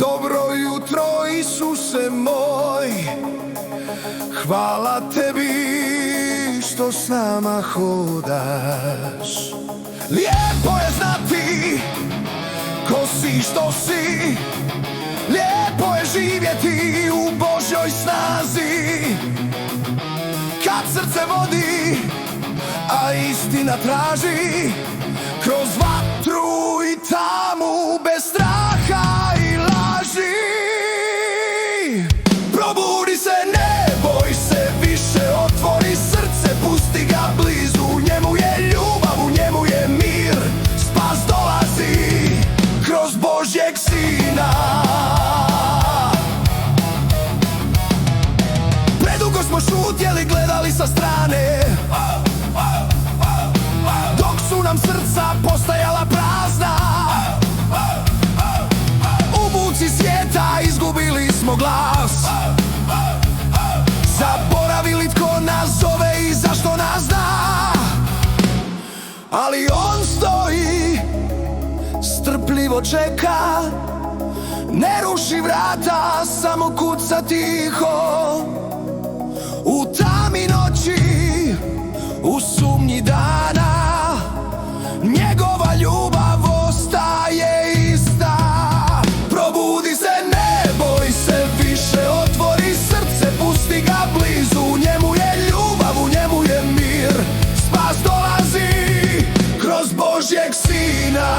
Dobro jutro, Isuse moj, hvala tebi što s nama hodaš. Lijepo je znati ko si, što si, lijepo je živjeti u Božjoj snazi. Kad srce vodi, a istina traži, kroz vatru i tamu, bez straha i laži. Probudi se, ne boj se više, otvori srce, pusti ga blizu. U njemu je ljubav, u njemu je mir, spas dolazi kroz Božjeg Sina. Predugo smo šutjeli, gledali sa strane, dok su nam srca postajala prazna. U buci svijeta izgubili smo glas, zaboravili tko nas zove i zašto nas zna. Ali on stoji, strpljivo čeka, ne ruši vrata, samo kuca tiho. U tami noći, u sumnji dana, njegova ljubav ostaje ista. Probudi se, ne boj se više, otvori srce, pusti ga blizu. U njemu je ljubav, u njemu je mir, spas dolazi kroz Božjeg Sina.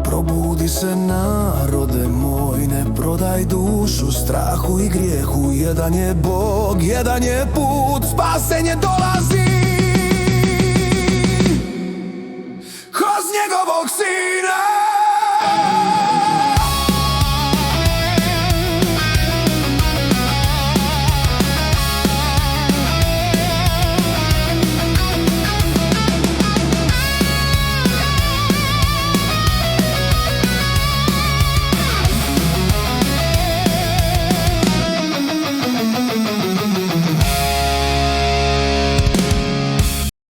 Probudi se, narode moj, ne prodaj dušu strahu i grijehu. Jedan je Bog, jedan je put, spasenje dolazi